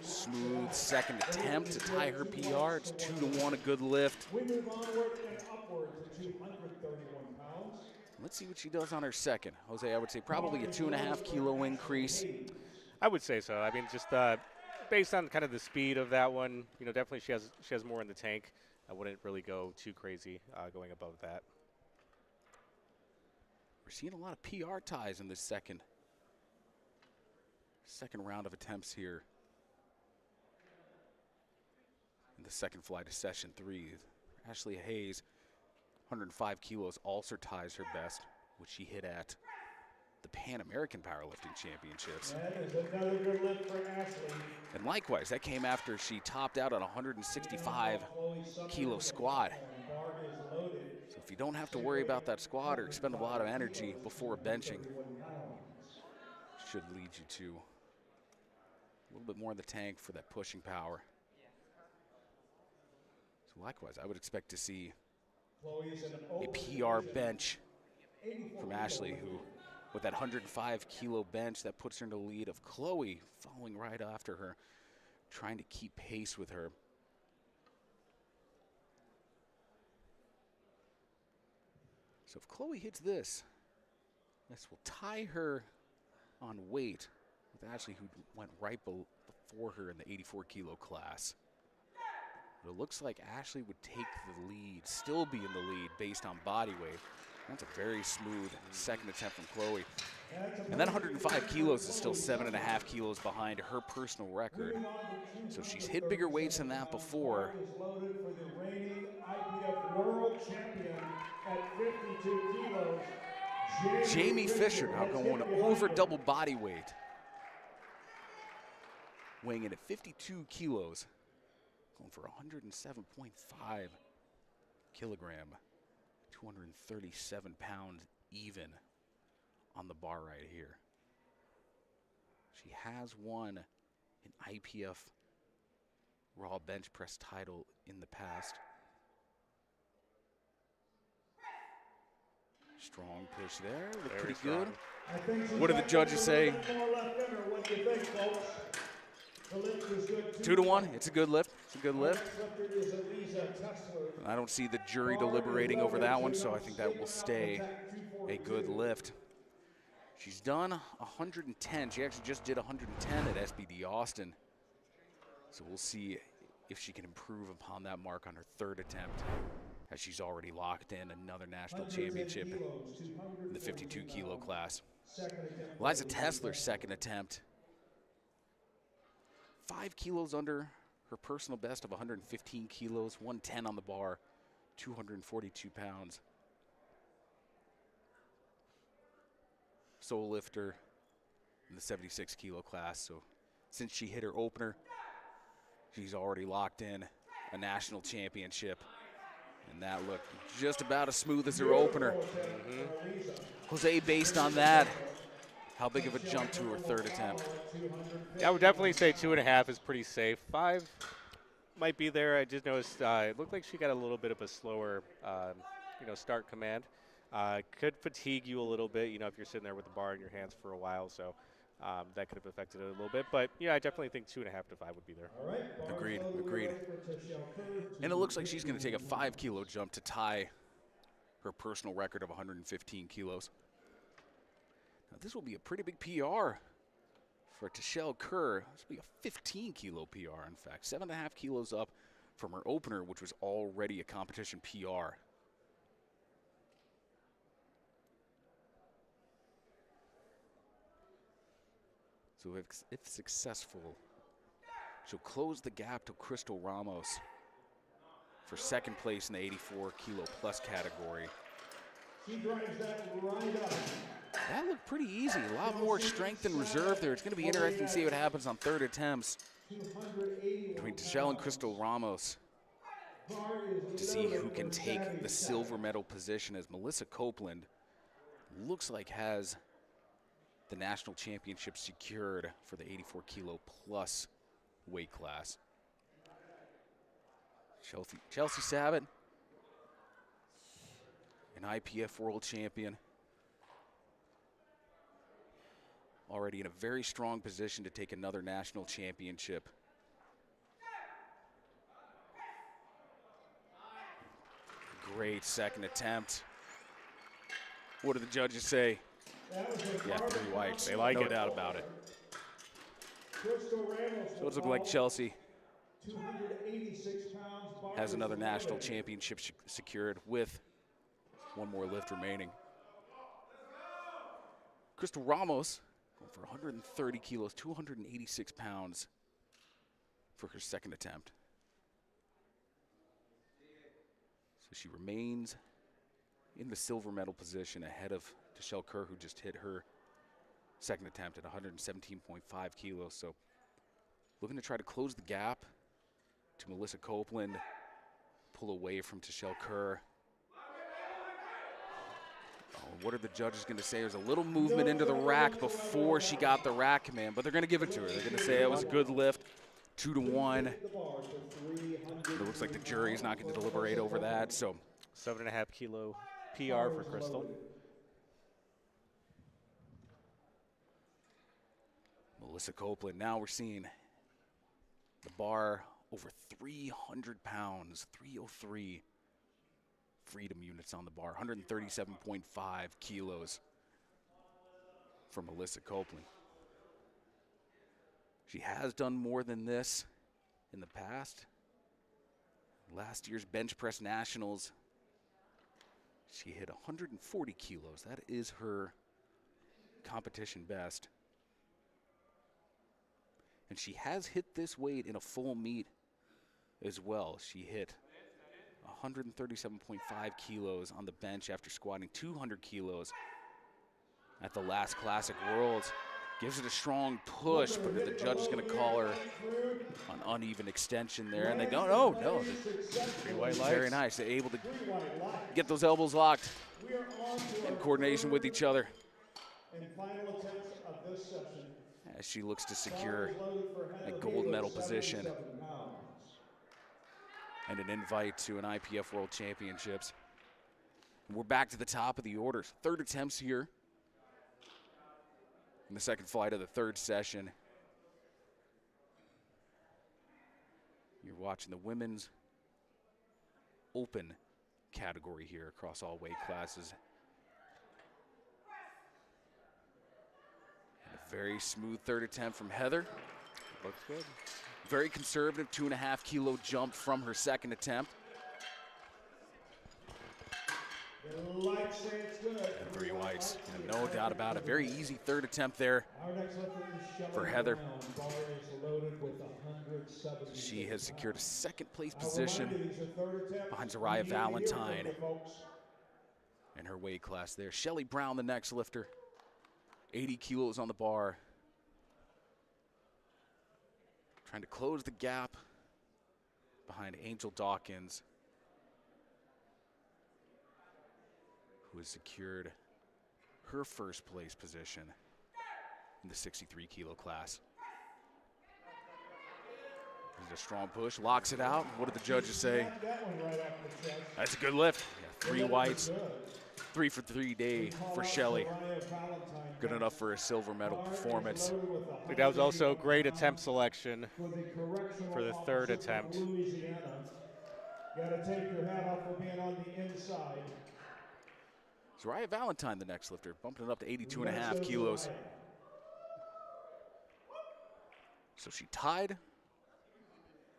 smooth second attempt to tie her PR. It's 2-1, a good lift. We move onward and upward to 231 pounds. Let's see what she does on her second. Jose, I would say probably a 2.5 kilo increase. I would say so. I mean, just based on kind of the speed of that one, you know, definitely she has more in the tank. I wouldn't really go too crazy going above that. We're seeing a lot of PR ties in this second round of attempts here. In the second flight of session 3, Ashley Hayes, 105 kilos, also ties her best, which she hit at the Pan American Powerlifting Championships. That is another good lift for Ashley. And likewise, that came after she topped out on a 165 kilo squat. Bar is loaded. So if you don't have to worry about that squat or expend a lot of energy before benching, should lead you to a little bit more in the tank for that pushing power. So likewise, I would expect to see a PR bench from Ashley, who with that 105 kilo bench, that puts her in the lead of Chloe following right after her, trying to keep pace with her. So if Chloe hits this will tie her on weight with Ashley, who went right before her in the 84 kilo class. But it looks like Ashley would take the lead, still be in the lead based on body weight. That's a very smooth second attempt from Chloe. And that 105 kilos is still 7.5 kilos behind her personal record. So she's hit bigger weights than that before. Is loaded for the reigning IPF world champion at 52 kilos. Jamie Fisher now going over double body weight. Weighing in at 52 kilos. Going for 107.5 kilogram. 237 pounds even on the bar right here. She has won an IPF Raw bench press title in the past. Strong push there, looked pretty good. What do the judges say? 2-1, it's a good lift, it's a good lift. I don't see the jury deliberating over that one, so I think that will stay a good lift. She's done 110. She actually just did 110 at SBD Austin. So we'll see if she can improve upon that mark on her third attempt, as she's already locked in another national championship in the 52 kilo class. Liza Tesler's second attempt, 5 kilos under her personal best of 115 kilos, 110 on the bar, 242 pounds. Sole lifter in the 76 kilo class. So since she hit her opener, she's already locked in a national championship. And that looked just about as smooth as her opener. Jose, based on that, how big of a jump to her third attempt? Yeah, I would definitely say 2.5 is pretty safe. 5 might be there. I just noticed it looked like she got a little bit of a slower, start command. Could fatigue you a little bit, if you're sitting there with the bar in your hands for a while. So that could have affected it a little bit. But, yeah, I definitely think 2.5 to 5 would be there. Agreed. And it looks like she's going to take a 5 kilo jump to tie her personal record of 115 kilos. Now, this will be a pretty big PR for Tashelle Kerr. This will be a 15 kilo PR, in fact. 7.5 kilos up from her opener, which was already a competition PR. So if successful, she'll close the gap to Crystal Ramos for second place in the 84 kilo plus category. She drives that right up. That looked pretty easy. A lot more strength and reserve there. It's going to be interesting to see what happens on third attempts between Tashelle and Crystal Ramos to see who can take the silver medal position, as Melissa Copeland looks like has the national championship secured for the 84 kilo plus weight class. Chelsea Sabat, an IPF world champion, already in a very strong position to take another national championship. Great second attempt. What do the judges say? Yeah, 3 whites. They like no it. doubt about it. Crystal Ramos, So it's looking like Chelsea 286 pounds. Bar has is another national loaded. championship secured with one more lift remaining. Crystal Ramos going for 130 kilos, 286 pounds for her second attempt. So she remains in the silver medal position ahead of Tashelle Kerr, who just hit her second attempt at 117.5 kilos. So looking to try to close the gap to Melissa Copeland, pull away from Tashelle Kerr. Oh, what are the judges going to say? There's a little movement into the rack before she got the rack command, but they're going to give it to her. They're going to say it was a good lift, 2-1. It looks like the jury is not going to deliberate over that. So 7.5 kilo PR for Crystal. Melissa Copeland, now we're seeing the bar over 300 pounds, 303 freedom units on the bar, 137.5 kilos for Melissa Copeland. She has done more than this in the past. Last year's bench press nationals, she hit 140 kilos. That is her competition best. And she has hit this weight in a full meet as well. She hit 137.5 kilos on the bench after squatting 200 kilos at the last Classic Worlds. Gives it a strong push, but the judge is going to call her an uneven extension there. And they don't, no. 3 white lights. Very nice. They're able to get those elbows locked in coordination with each other And final attempts of this session. as she looks to secure a gold medal position and an invite to an IPF World Championships. And we're back to the top of the orders. Third attempts here in the second flight of the third session. You're watching the women's open category here across all weight classes. And a very smooth third attempt from Heather. Looks good. Very conservative 2.5 kilo jump from her second attempt. Like say it's good. And 3 whites, and no doubt about it. Very easy third attempt there Our next lifter is for Shelley Heather. Brown. Bar is loaded with 170. She has secured a second place I will remind position you, these are third attempts. behind We Zariah need to hear from Valentine you, folks. in her weight class there. Shelley Brown, the next lifter, 80 kilos on the bar. Trying to close the gap behind Angel Dawkins, who has secured her first place position in the 63 kilo class. There's a strong push, locks it out. What did the judges say? That one right off the chest. That's a good lift. Yeah, 3 whites, Good. 3 for 3 day for Shelley. Good enough for a silver medal performance. I think that was also a great attempt selection for the third attempt. Louisiana. Gotta take your hat off for being on the inside. Zariah Valentine, the next lifter, bumping it up to 82.5 kilos. So she tied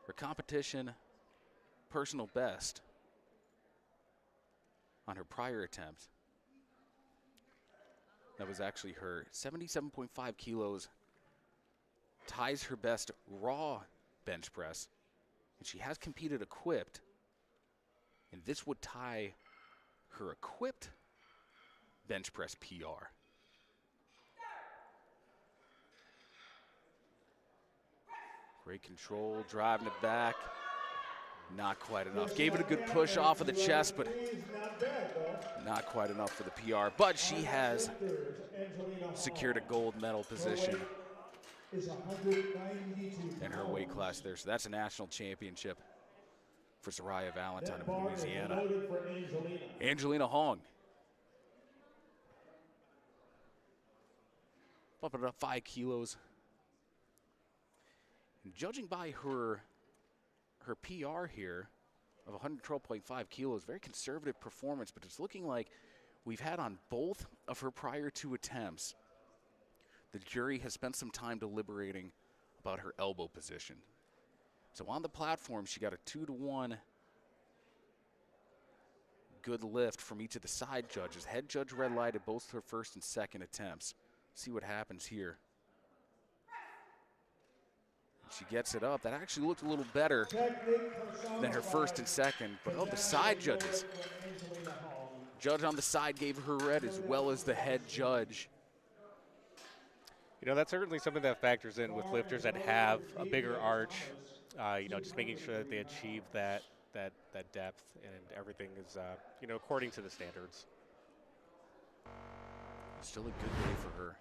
her competition personal best on her prior attempt. That was actually her 77.5 kilos, ties her best raw bench press, and she has competed equipped, and this would tie her equipped bench press PR. Great control, driving it back. Not quite enough. Gave it a good push off of the chest, but not quite enough for the PR. But she has secured a gold medal position in her weight class there. So that's a national championship for Soraya Valentine of Louisiana. Angelina Hong. Bumping it up 5 kilos. And judging by her PR here of 112.5 kilos, very conservative performance, but it's looking like we've had on both of her prior 2 attempts, the jury has spent some time deliberating about her elbow position. So on the platform, she got a 2-to-1 good lift from each of the side judges. Head judge red lighted both her first and second attempts. See what happens here. She gets it up. That actually looked a little better than her first and second. But the side judges. Judge on the side gave her red as well as the head judge. You know, that's certainly something that factors in with lifters that have a bigger arch. You know, just making sure that they achieve that depth and everything is, you know, according to the standards. Still a good day for her.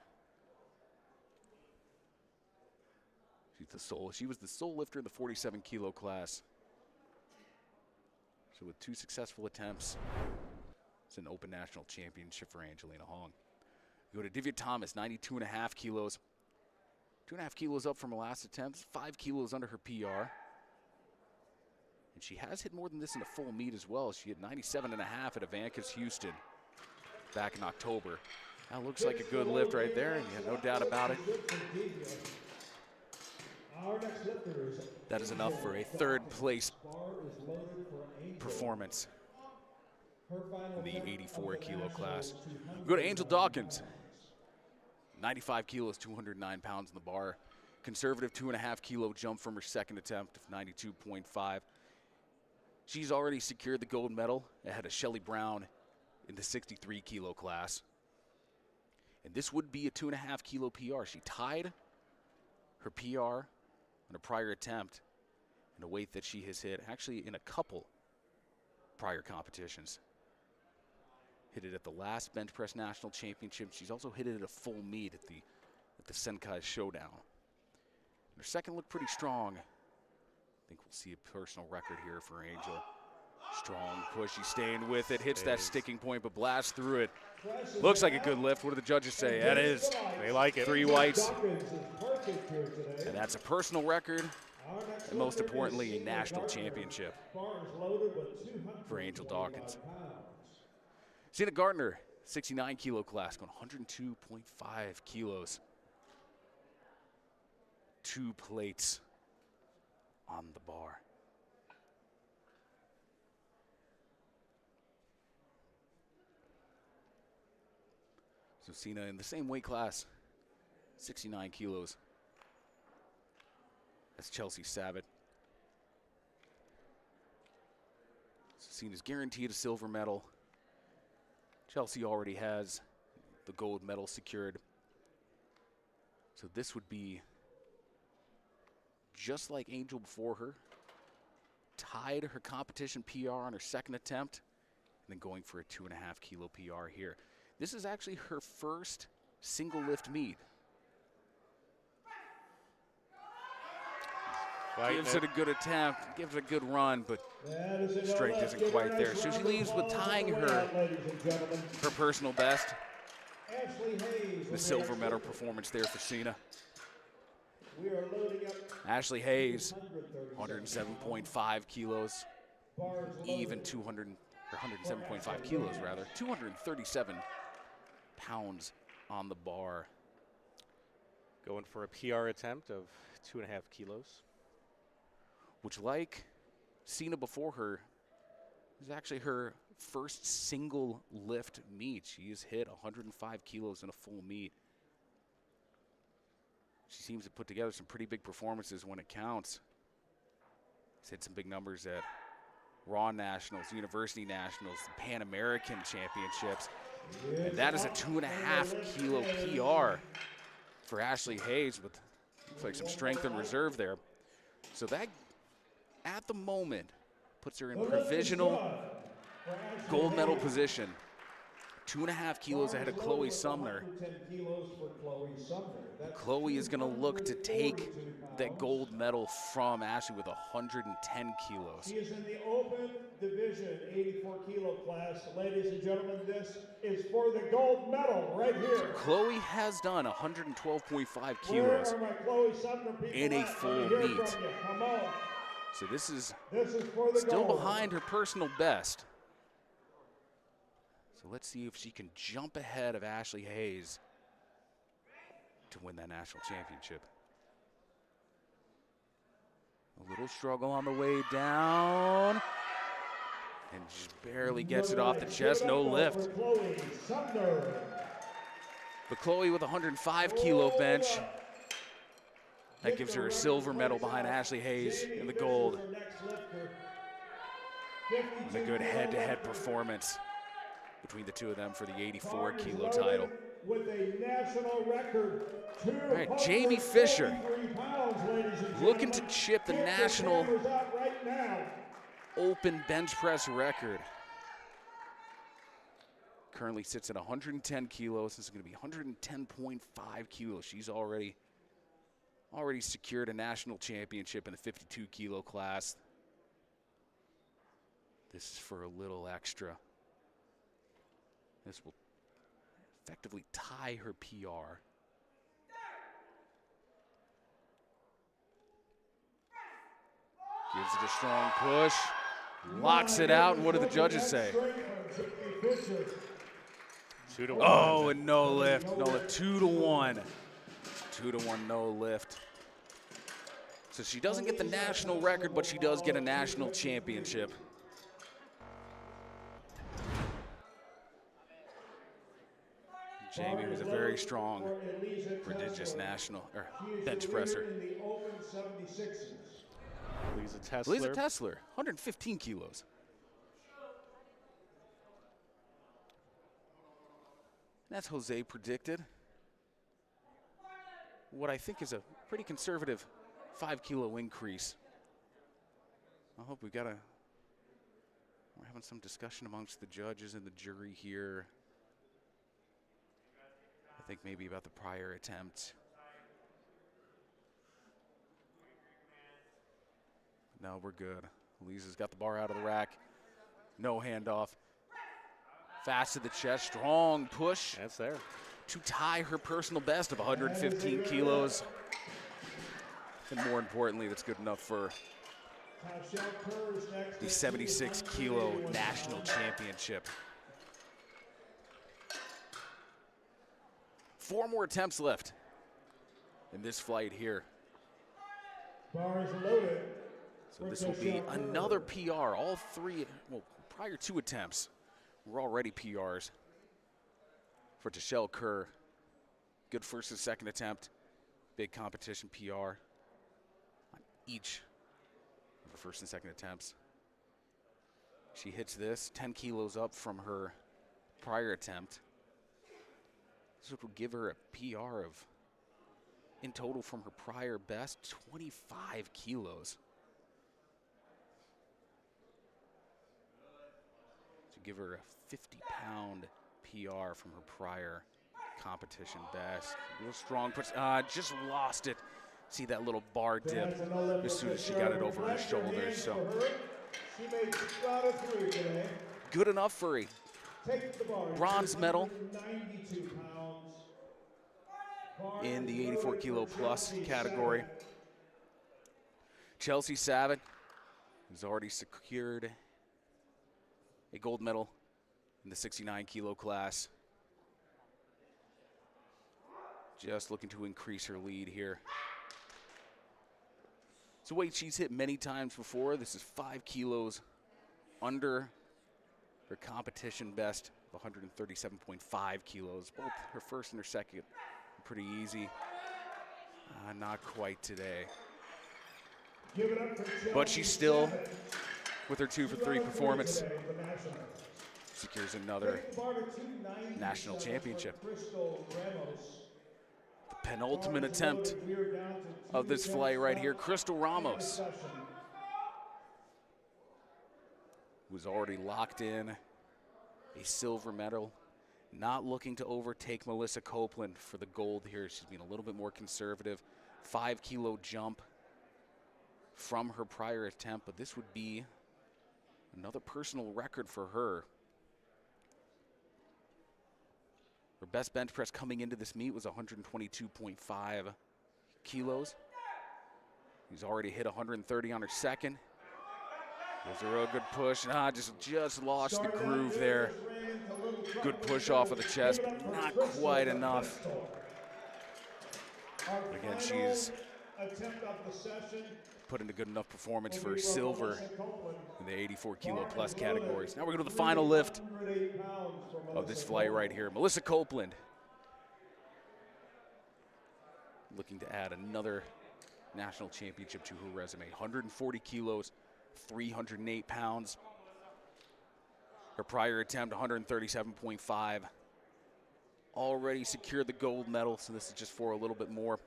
She was the sole lifter in the 47 kilo class. So with 2 successful attempts, it's an open national championship for Angelina Hong. We go to Divya Thomas, 92.5 kilos. 2.5 kilos up from her last attempt, 5 kilos under her PR. And she has hit more than this in a full meet as well. She hit 97.5 at Avancus Houston back in October. That looks like a good lift right there, and yeah, no doubt about it. That is enough for a 3rd place performance in the 84 kilo class. We go to Angel Dawkins. 95 kilos, 209 pounds in the bar. Conservative 2.5 kilo jump from her second attempt of 92.5. She's already secured the gold medal ahead of Shelly Brown in the 63 kilo class. And this would be a 2.5 kilo PR. She tied her PR on a prior attempt in a weight that she has hit actually in a couple prior competitions. Hit it at the last bench press national championship. She's also hit it at a full meet at the Senkai Showdown. And her second looked pretty strong. I think we'll see a personal record here for Angel. Strong push, she's staying with it, hits that sticking point, but blasts through it. Looks like a good lift. What do the judges say? That is. They like it. 3 whites. And that's a personal record, and most importantly, a national championship for Angel Dawkins. Cena Gardner, 69 kilo class, going 102.5 kilos. 2 plates on the bar. So Cena in the same weight class, 69 kilos. That's Chelsea Savitt. So Cena's guaranteed a silver medal. Chelsea already has the gold medal secured. So this would be just like Angel before her. Tied her competition PR on her second attempt, and then going for a 2.5 kilo PR here. This is actually her first single lift meet. Gives it a good attempt, gives it a good run, but strength isn't quite there. So she leaves with tying her personal best. The silver medal performance there for Cena. Ashley Hayes, 107.5 kilos, even 107.5 kilos rather, 237 pounds on the bar. Going for a PR attempt of 2.5 kilos. Which, like Cena before her, is actually her first single lift meet. She has hit 105 kilos in a full meet. She seems to put together some pretty big performances when it counts. She's hit some big numbers at Raw Nationals, University Nationals, Pan American Championships, And that is a 2.5 kilo PR for Ashley Hayes with, looks like, some strength in reserve there. So that, at the moment, puts her in provisional gold medal position. 2.5 kilos ahead of Chloe Sumner. Chloe is going to look to take that gold medal from Ashley with 110 kilos. She is in the open division 84 kilo class. Ladies and gentlemen, this is for the gold medal right here. Chloe has done 112.5 Where kilos are my Chloe Sumner people in a at? full Let me hear meet. from you. Come on. So this is For the still gold. behind her personal best. So let's see if she can jump ahead of Ashley Hayes to win that national championship. A little struggle on the way down. And just barely gets it off the chest, no lift. Chloe Sumner. But Chloe with a 105 kilo bench. That gives her a silver medal behind Ashley Hayes in the gold. And a good head-to-head performance between the two of them for the 84 kilo title. With a national record, all right, Jamie Fisher looking to chip the national open bench press record. Currently sits at 110 kilos. This is going to be 110.5 kilos. She's already secured a national championship in the 52 kilo class. This is for a little extra. This will effectively tie her PR. Gives it a strong push, locks it out, and what do the judges say? 2-1. Oh, and no lift. No lift. 2-1. 2-1, no lift. So she doesn't get the national record, but she does get a national championship. Jamie was a very strong, prodigious national or bench presser. Lisa Tessler, 115 kilos. That's Jose predicted. What I think is a pretty conservative 5 kilo increase. I hope we're having some discussion amongst the judges and the jury here. I think maybe about the prior attempt. No, we're good. Lisa's got the bar out of the rack. No handoff. Fast to the chest, strong push. That's there. To tie her personal best of 115 kilos. And more importantly, that's good enough for the 76 kilo national championship. 4 more attempts left in this flight here. Bar is loaded. So this will be another PR. All 3, well, prior 2 attempts were already PRs for Tashelle Kerr. Good first and second attempt. Big competition PR on each of her first and second attempts. She hits this 10 kilos up from her prior attempt. This would give her a PR of, in total from her prior best, 25 kilos. To give her a 50-pound PR from her prior competition best. A little strong push, just lost it. See that little bar dip as soon as she got it over her shoulders. So good enough for a bronze medal in the 84 kilo plus category. Chelsea Savitt has already secured a gold medal in the 69 kilo class. Just looking to increase her lead here. It's a weight she's hit many times before. This is 5 kilos under her competition best of 137.5 kilos. Both her first and her second pretty easy. Not quite today. But she's still, with her 2 for 3 performance, secures another national championship. The penultimate attempt of this flight right here, Crystal Ramos, who's already locked in a silver medal. Not looking to overtake Melissa Copeland for the gold here. She's been a little bit more conservative. 5 kilo jump from her prior attempt, but this would be another personal record for her. Her best bench press coming into this meet was 122.5 kilos. She's already hit 130 on her second. There's a real good push. Just lost the groove there. Good push off of the chest, but not quite enough. Again, she's put in a good enough performance for silver in the 84 kilo plus categories. Now we're going to the final lift of this flight right here. Melissa Copeland looking to add another national championship to her resume. 140 kilos, 308 pounds. Her prior attempt, 137.5. Already secured the gold medal, so this is just for a little bit more.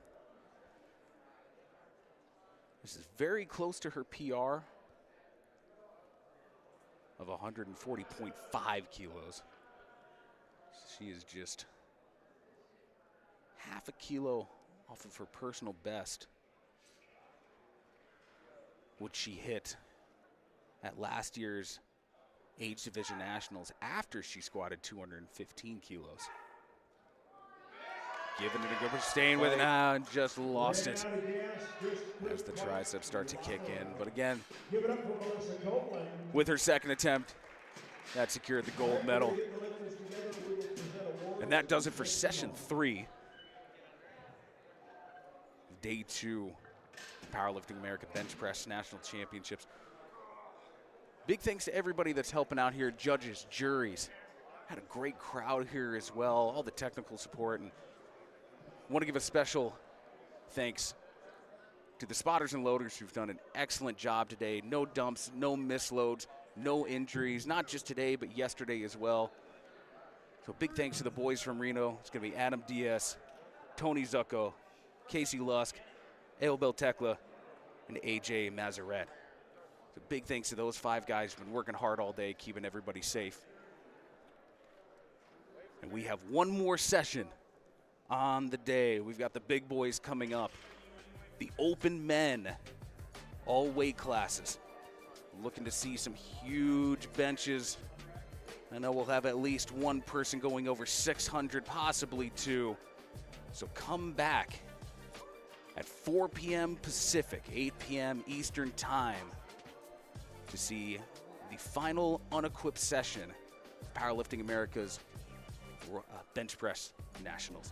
This is very close to her PR of 140.5 kilos. She is just half a kilo off of her personal best, which she hit at last year's Age Division Nationals after she squatted 215 kilos. Giving it a good push, staying with it now, and just lost it as the triceps start to kick in. But again, with her second attempt, that secured the gold medal. And that does it for session 3 of day 2 Powerlifting America Bench Press National Championships. Big thanks to everybody that's helping out here, judges, juries. Had a great crowd here as well, all the technical support. And want to give a special thanks to the spotters and loaders who've done an excellent job today. No dumps, no misloads, no injuries, not just today, but yesterday as well. So big thanks to the boys from Reno. It's going to be Adam Diaz, Tony Zucco, Casey Lusk, Abel Tekla, and AJ Mazaret. So big thanks to those 5 guys who've been working hard all day, keeping everybody safe. And we have one more session on the day. We've got the big boys coming up. The open men, all weight classes. Looking to see some huge benches. I know we'll have at least one person going over 600, possibly 2. So come back at 4 p.m. Pacific, 8 p.m. Eastern Time to see the final unequipped session of Powerlifting America's Bench Press Nationals.